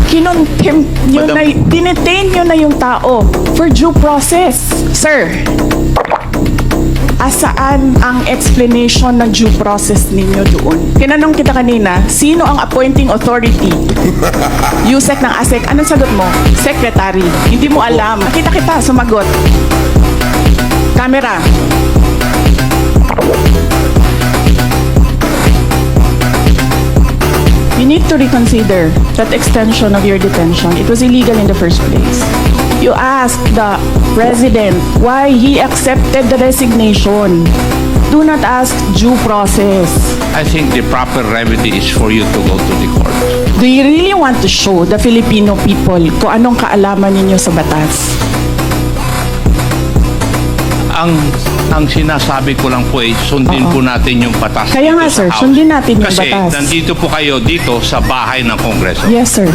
kinontempt nyo Madam- na, dinetain nyo na yung tao for due process. Sir, asaan ang explanation ng due process ninyo doon? Tinanong kita kanina, sino ang appointing authority? USEC ng ASEC. Anong sagot mo? Secretary. Hindi mo alam. Nakita kita, sumagot. Camera. You need to reconsider that extension of your detention. It was illegal in the first place. You asked the president why he accepted the resignation. Do not ask due process. I think the proper remedy is for you to go to the court. Do you really want to show the Filipino people kung anong kaalaman ninyo sa batas? Ang sinasabi ko lang po ay sundin po natin yung batas. Kaya dito nga, sa sir, House. sundin natin yung Kasi batas. nandito po kayo dito sa bahay ng Kongreso. Yes, sir.